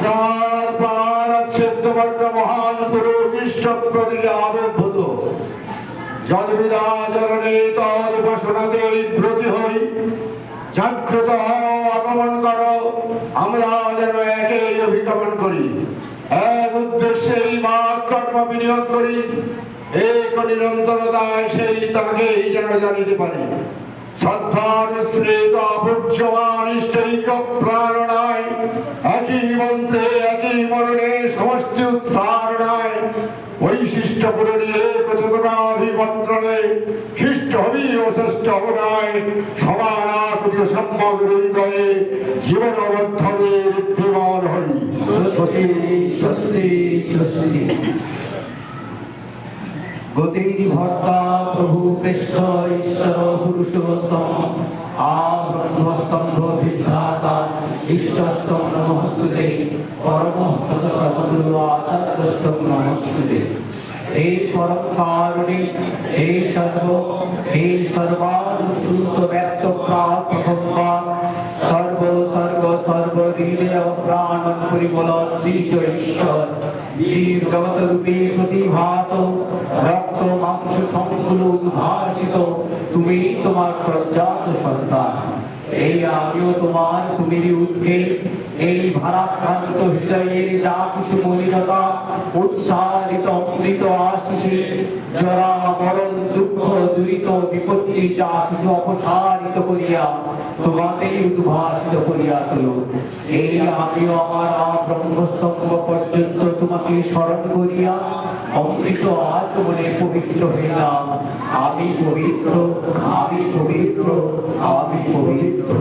তুষার পার ছেদ্যবর্ণ মহান পুরুষ ঈশ্বরপ্রতিকে আবির্ভূত যদবিদাচরণে তদ উপাসনাতে ব্রতী হই। জাগ্রত আগমন করো, আমরা যেন একেই অভিগমন করি, এক উদ্দেশ্যে এই মাঘ কর্ম বিনিয়োগ করি, এক নিরন্তরতায় সেই তাকেই যেন জানিতে পারি। শ্রদ্ধার মিশ্রিত অপূজ্যমান ইষ্টৈক প্রাণনায় একই মন্ত্রে একই মরণে সমষ্টি উৎসারণায় বৈশিষ্ট্য পুরনিয়ে কচকটাভিমন্ত্রণে শিষ্ট হবি ও শ্রেষ্ঠ অবনায় সমানাকুতি সমগ্র হৃদয়ে জীবনবদ্ধনে ঋদ্ধিমান হই। স্বস্তি স্বস্তি স্বস্তি। গতিবিধি ভর্তা প্রভু কৃষ্ণ ঈশ্বর পুরুষোত্তম ব্রহ্মস্তম্ভ বিধাতা ঈশ্বরস্তম নমস্তুতে পরম সদস্য আচার্যস্তম নমস্তুতে। হে পরম কারণে হে সর্বানুসূত ব্যক্ত প্রাপ্তম্বার সর্বহৃদয় প্রাণ পরিমল দ্বিজ ঈশ্বর জীব জগৎ রূপে প্রতিভাত রক্ত মাংস সংকুল উদ্ভাসিত তুমি তোমার প্রজ্ঞাত সন্তান। এই আমিও তোমার তুমি উঠে এই ভারাক্রান্ত হৃদয়ের যা কিছু মলিনতা উৎসারিত অমৃত আশিসে জরা মরণ দুঃখ দুরিত বিপত্তি যা কিছু অপসারিত করিয়া তোমাতেই উদ্ভাসিত করিয়া তোলো। এই আমিও আমার ব্রহ্মস্তম্ভ পর্যন্ত তোমাকে স্মরণ করিয়া অমৃত আচমনে পবিত্র হইলাম। আমি পবিত্র, আমি পবিত্র, আমি পবিত্র।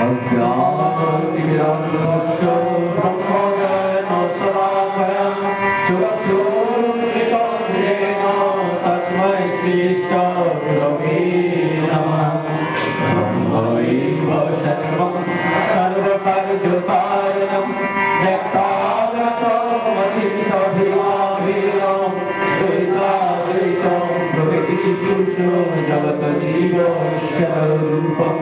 অজ্ঞানতিমিরান্ধস্য ব্রহ্মজ্ঞান শলাকয়াং চক্ষুর্মিলিতং জ্ঞেন তস্मै শ্রীষ্ঠগুরবে নমঃ। ব্রহ্মৈব সর্বং সর্বকার্যকারণং ব্যক্তাগতমচিন্তভিমাভীরং দ্বৈতাদ্বৈतं প্রকৃতি পুরুষ জগৎ জীব ঈশ্বর রূপং।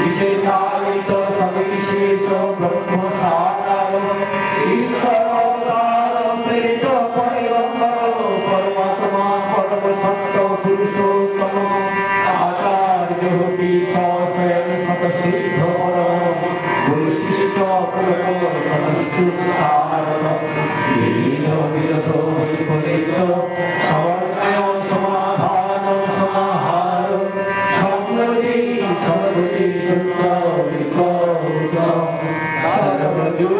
বিশেষায়িত সবিশেষ ব্রহ্ম সাকার ঈশ্বর অবতার প্রেরিত পয়গম্বর পরমাত্মা পরম সত্য পুরুষোত্তম আচার্য স্বয়ং শতসিদ্ধ পরম বৈশিষ্ট্য পরম সদস্যুৎসার বিরত বৈপরীত সমন্বয় সমাধান সমাহার সমৃদ্ধি সমৃদ্ধি শুদ্ধ বিকশ সর্বযুগ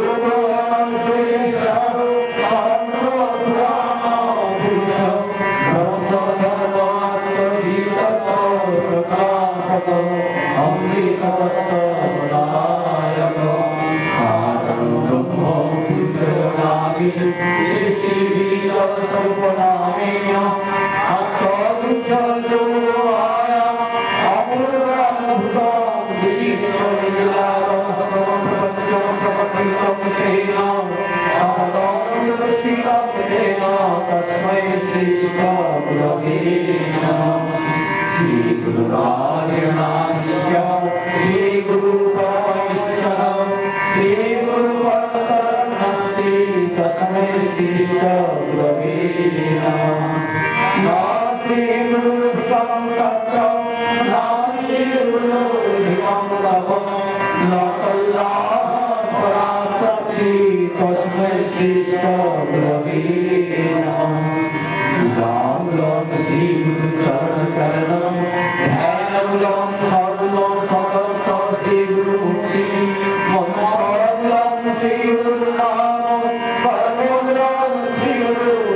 Shri Guru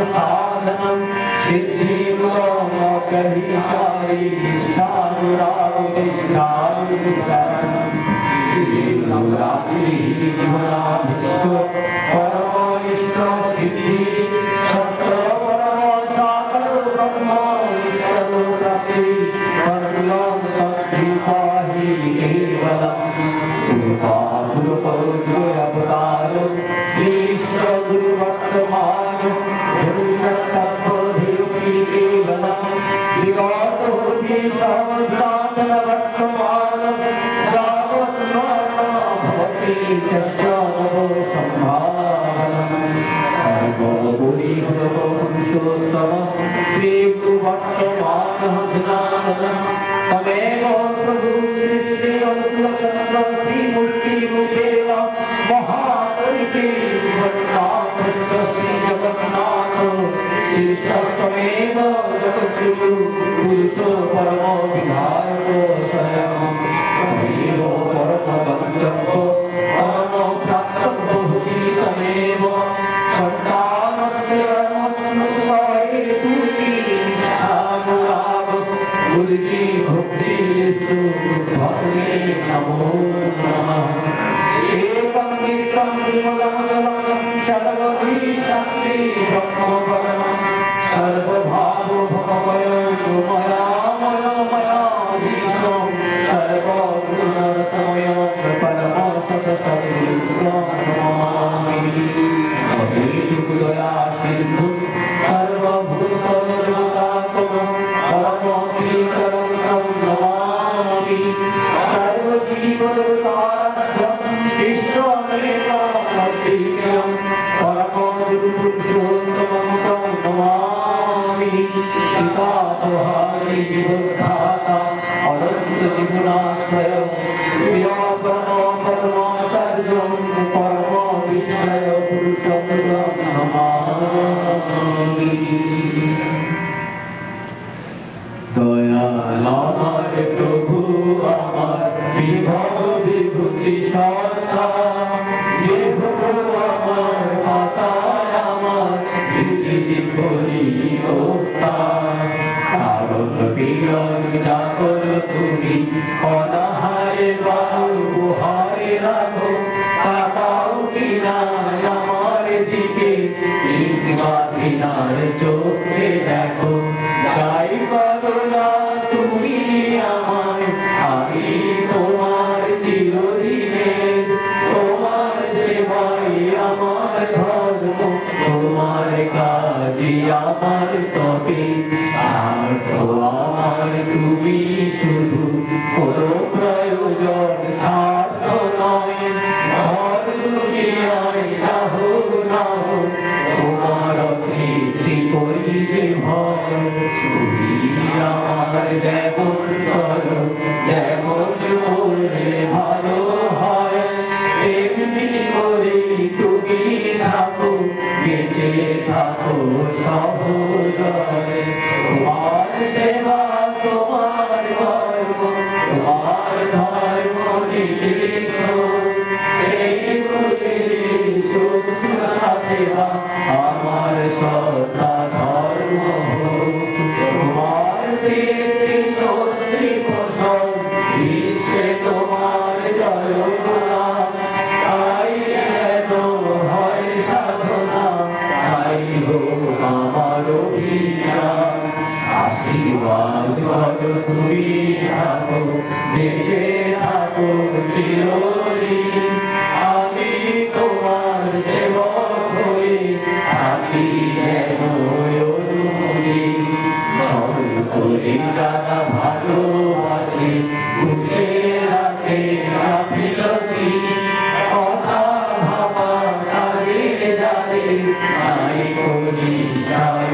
साधनं सिद्धिमुदमकहितारि निष्ठानुरागनिष्ठानुशरणं श्रीनवरात्रिः जीवनाभिष्ट परमनिष्ठ सिद्धि सत्य परम साकर ब्रह्म ईश्वरो प्राप्ति परमं सद्धि पाहि केवलम् अवतार श्री गुरु वर्तमान विगत होती संसाधन वर्तमान जावत भवति पुरुषोत्तम श्री गुरु वर्तमान तमेव प्रभु सृष्टि अनुकूलचंद्र श्री मूर्ति मुखेन महापरिते श्री जगन्नाथ शीर्षस्तमेव जगद्गुरु पुरुषो परम विधायक स्वयं तमेव परम गन्तव्य परम प्राप्तव्य भुवि तमेव सन्तानस्य मच्युताय तुति इच्छानुराग गुरुजी भक्ति भक्ति नमो नमः एकं नित्यं विमलं सर्वभि साक्षी ब्रह्मपरमं सर्वभावो भवमयो मया विष्णु सर्वगुणसमयो परमं सतसंविष्णुं नमामि अभीदया सिन्धु सर्वभूतनिर्मातात्मं परमं नमामि सर्वजीवताराध्यं ईश्वरेणामद्वितीयं परमं पुरुषोत्तमं तं नमामि पितामहारि जीवोद्धाता अनन्त जीवनाश्रयं परमाचार्यं परम विष्णय पुरुषं नमामि दयाल আমার প্রভু আমার বিভব বিভূতি সত্তা হে প্রভু আমার মাতা আমার বিধি করি হত্যা কারণ পীড়ন যা করো তুমি অনাহারে বাহু হারে রাখো তাকাও কিনা আমার দিকে ইমাদিনার চোখে দেখো যাই করো না তুমি আমার আমি তোমার চিরদিনের তোমার সেবাই আমার ধর্ম তোমার কাজই আমার তবে স্বার্থ আমার তুমি শুধু কোনো প্রয়োজন স্বার্থ নয় ঘর দুনিয়ায় যাহো না হোক তোমার অতিথি করি যে ভয় তুমি আমার যেমন করো যেমন করলে ভালো হয় তেমনি করে তুমি থাকো বেঁচে থাকো সহজয় তোমার সেবা তোমার ধর্ম তোমার ধর্ম নির্দিষ্ট সেই শুশ্রূষা সেবা আমার সত্তা ধর্ম তোমার দীপ্তি স্বস্তি পোষণ বিশ্বে তোমার জয় গুণান তাই যেন হয় সাধনা তাই হোক আমার অভিযান আশীর্বাদ করো তুমি থাকো বেঁচে থাকো চিরদিন আমি তোমার সেবক হয়ে থাকি যেন অনুদিন ছল করে যারা ভালোবাসে খুশে রাখে গাফিলতি কথা ভাবা তাদের যাদের নাই করি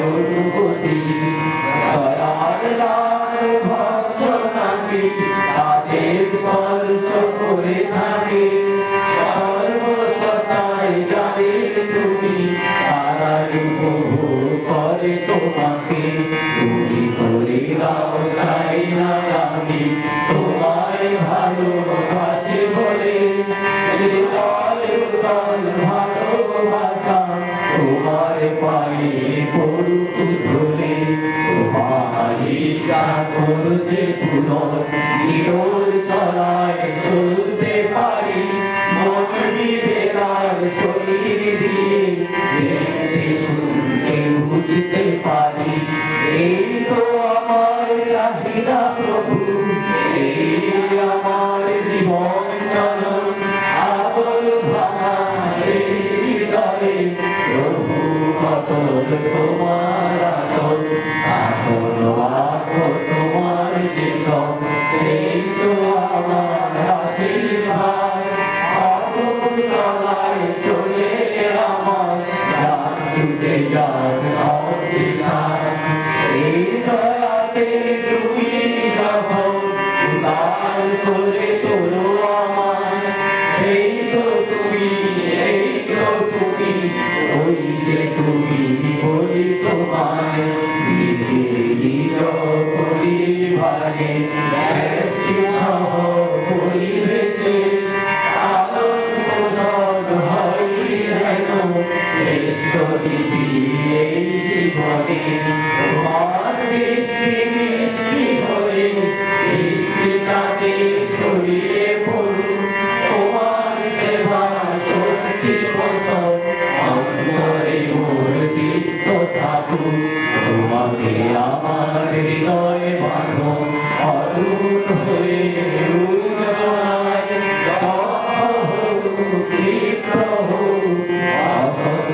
অনুভূতি দয়ার লাল ভৎসনাকে তাদের স্পর্শ করে থাকে সর্বসতায় যাদের তুমি তারাই উপভোগ করে তোমাকে তুমি করে দাও চাই না আমি তোমায় ভালোবাসি বলে হৃদয় ভালোবাসা তোমার পায়ে করুক ধরে তোমারই করতে পুনর বিরল চলায় চলতে পারি মন বিবেকার শরীর দিয়ে দেখতে শুনতে বুঝতে পারি এই তো আমার চাহিদা প্রভু এই আমার জীবন চলন আগল ভাঙা এই হৃদয়ে প্রভু অটল তোমার আসল আসল রাখো তোমার দেশম সেই তো আমার আশীর্বাদ অটল চলায় চলে আমার যার ছুটে যায় সব দিশায় এই দয়াতে তুমি যখন উদার করে তোলো আমায় সেই তো তুমি এই তো তুমি ওই যে তুমি বলি তোমায় নিজে নিজ পরিবারে ব্যস্তি সহ পরিবেশে আলোর পোষণ হয় যেন শ্রেষ্ঠ দিবি এই জীবনে তোমার বৃষ্টি মিষ্টি হয়ে সৃষ্টিটাকে ছড়িয়ে পড়ুন তোমার সেবা স্বস্তি বসন অন্তরে মোর দীপ্ত থাকুক তোমাকে আমার হৃদয়ে বাঁধো অরুণ হয়ে রুজনায় দক্ষ হোক ক্ষিপ্র হোক অসৎ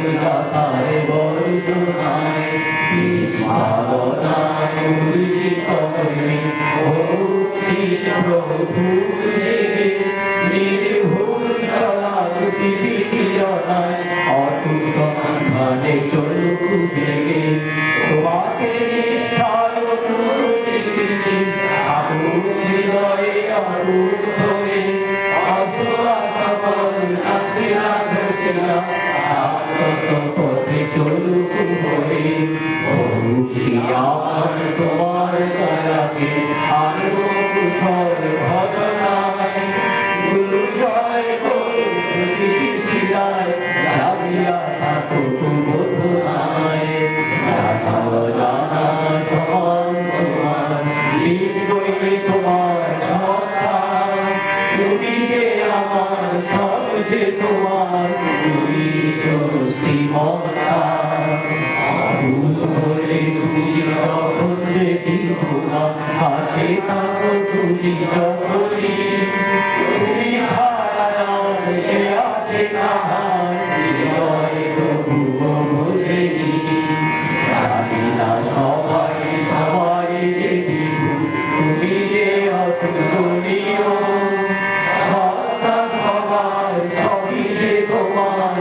বর্জনায় নিষ্পাদনায় উর্জিত হয়ে ভক্তি প্রভু জেগে নির্ভুল চলা পৃথিবীজনায় অটুট সন্ধানে চলুক বেগে তোমাকে নিশ্চয় অনুরোধী আগুন হৃদয়ে অরুণ হয়ে আসলা সকল আসিলা ঘসিলা শাশ্বত পথে চলুক হয়ে ভক্তি আমার তোমার দয়াকে আনবো কুশল ভজনায় গুরু জয় করুন পৃথিবী শিলায় জাগিয়া থাকুক বোধনায় জানা জানা সমান তোমার লিঙ্গই তোমার সত্তা তুমি যে আমার সব যে তোমার তুমি স্বস্তি মমতা আগুন হলে তুমি যখন দেখি না কাছে থাকো তুমি যখনই তুমি ছাড়া কে আছে কাহার হৃদয় তবুও বোঝেনি জানি না সবাই সবাই যে বিভু তুমি যে অতুলনীয় সত্তা সবার সবই যে তোমার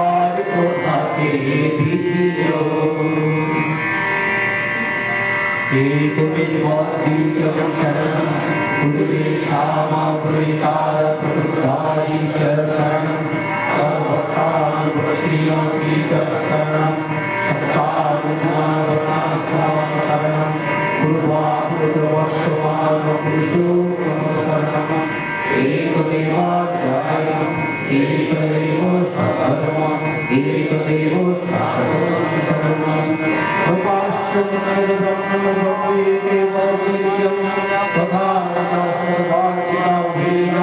আর কোথাকে দ্বিতীয় তুমি মদ্বিজম শরণম গুরুরে সামাগ্রিকার প্রবুদ্ধারি শরণম সর্বকাম প্রতিয়োগী শরণম সত্তাগুণাবনা শরণম পূর্বাভূতবর্তমান পুরুষোত্তম শরণম একদেবাধ্যায় ঈশ্বরেব সধর্ম একদেব শাশ্বতম শরণম উপাস্যমের ব্রহ্ম ব্রহ্মেদেবীর্যম তথা সর্বার্থিকাভীম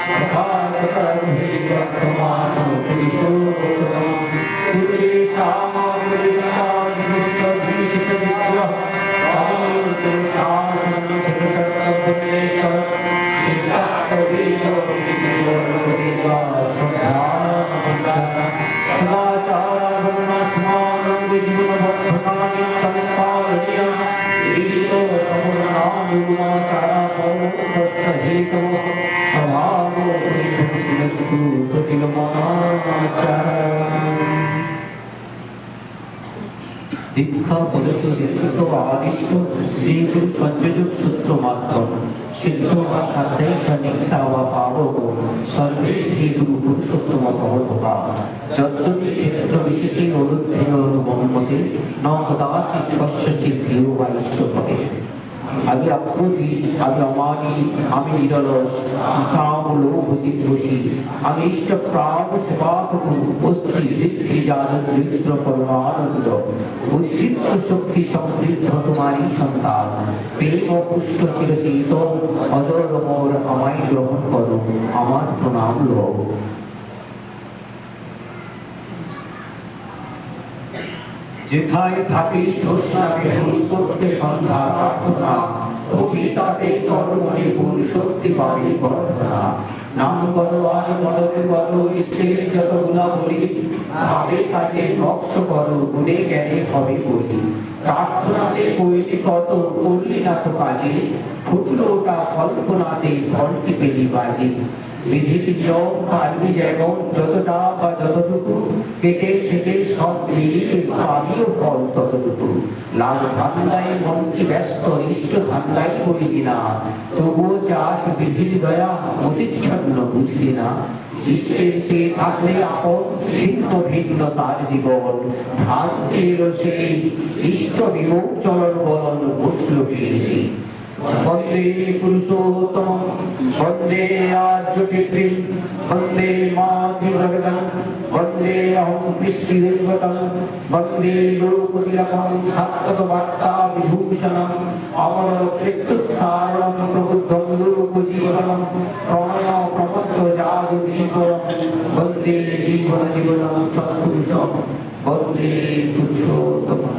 তথা তর্ভীর্যমান পুরুষোত্তম গুরুরে সামাগ্রিকাদিশ্ববিদ্যা অমৃত শাসন সর্বসর্বপ্রতিকর দীক্ষা প্রদত্ত সিদ্ধ আদিষ্ট শ্রীগুরু সংযোজক সূত্র মাত্র সিদ্ধ বা সাধ্যাই সনিহিতা বা পাবক সর্বে শ্রীগুরু পুরুষোত্তম ভগবতা যদ্যপি ক্ষেত্র বিশেষে অনুদ্ধেয় অনুমতে ন কদাচিৎ কস্যচিৎ ধ্রেয় বা ইষ্টপদে আমি অক্রোধী, আমি অমানী, আমি নিরলস, কাম লোভ জিজ্ঞসী, আমি ইষ্ট প্রাণ সেবা প্রভু অস্থি বৃদ্ধি জানন মিত্র পরমানন্দ, উদ্দীপ্ত শক্তি সমৃদ্ধ তোমারই সন্তান, প্রেম পুষ্ট চিরচিত অজর মোর আমায় গ্রহণ করো, আমার প্রণাম লোক। যেথায় থাকি শস্যাকে করতে সন্ধ্যা প্রার্থনা, কবিতাতে কর্মণি গুণ শক্তি পাবে বর্ধনা। নাম করো আর মনন করো ইষ্টের যত গুণাবলী, ভাবে কাজে নকশ করো গুণে জ্ঞানে হবে বলি। প্রার্থনাতে কইলি কত করলি না তো কাজে, ফুটলো ওটা কল্পনাতে ঘন্টি পেলি বাজে। বিধির নিয়ম পারবি যেমন যতটা বা যতটুকু, কেটে ছেটে সব মিলিয়ে পাবিও ফল ততটুকু। লাল ধান্দায় মনকে ব্যস্ত ইষ্ট ধান্দায় করিলি না, তবুও চাষ বিধির দয়া অতিচ্ছন্ন বুঝলি না। ইষ্টের চেয়ে থাকলে আপন ভিন্ন ভিন্ন তার জীবন, ভ্রান্তির সেই ইষ্ট বিমুখ চলন বলন বসল ফিরে। বন্দে পুরুষোত্তম, বন্দে আর্যপিতৃ, বন্দে মাতৃভগতং, বন্দে অহং বিষ্ণুদেবতং, বন্দে লোকতিলকং সাত্তত বার্তা বিভূষণং, অমর কৃত্যুৎসারং প্রবুদ্ধং লোকজীবনং, প্রণয় প্রমত্ত জাগতিকরং, বন্দে জীবন জীবনং সৎপুরুষং, বন্দে পুরুষোত্তমং।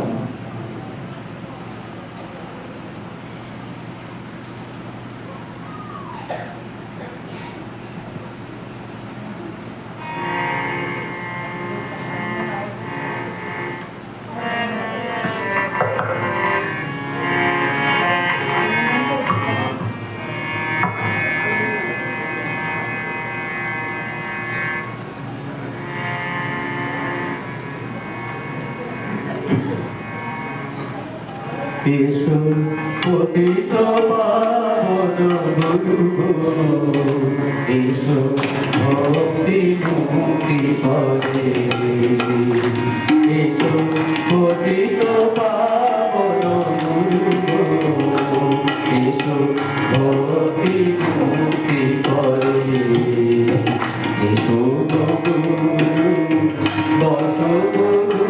এসো পতিত পাবন গুরু, এসো ভক্তি মুক্তি পদে। এসো পতিত পাবন গুরু, এসো ভক্তি মুক্তি পদে। এসো গুরু দশ গুরু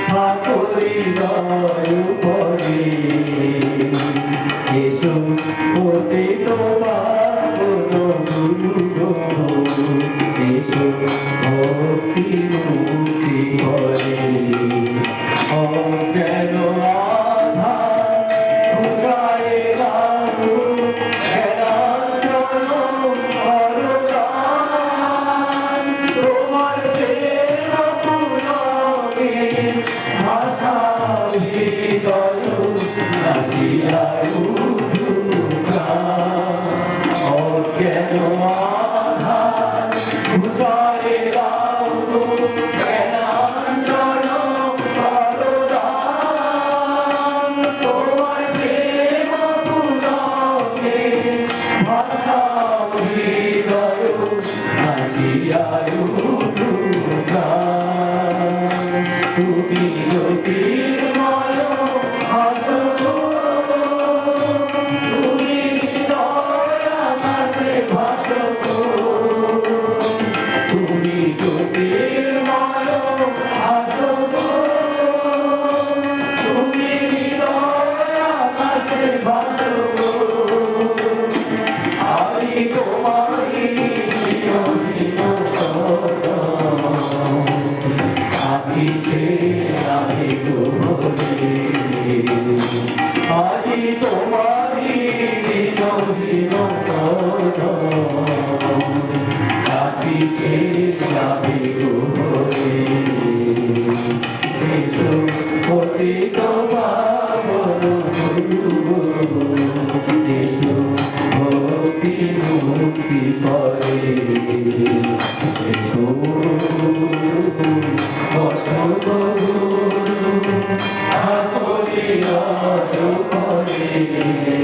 ঠাকুরি গায় পরে। এসো পতিত পাবন গুরু, এসো ভক্তি মুক্তি পদে। অজ্ঞান আধার ঘুচায়ে দাও, জ্ঞানাঞ্জন করো দান। তোমার প্রেম পুরনে ভাষা হৃদয় নাচিয়ায় উঠুগান। অজ্ঞান আধার ঘুচায়ে দাও, জ্ঞানাঞ্জন করো দান। তোমার প্রেম পুরনে ভাষা হৃদয় নাচিয়ায় উঠুগান। তুমি জ্যোতির্ময় ভাসো, তুমি হৃদয় আকাশে ভাসো। তুমি জ্যোতির্ময় ভাসো, তুমি হৃদয় আকাশে ভাসো। আমি তোমারই আপিছে আমি গোরে। আজি তোমারি দিন দিন আপিছে আমি গোরে। এসো পতিত পাবন গুরু, এসো ভক্তি মুক্তি পদে। এসো ঠাকুরি গায় পরে।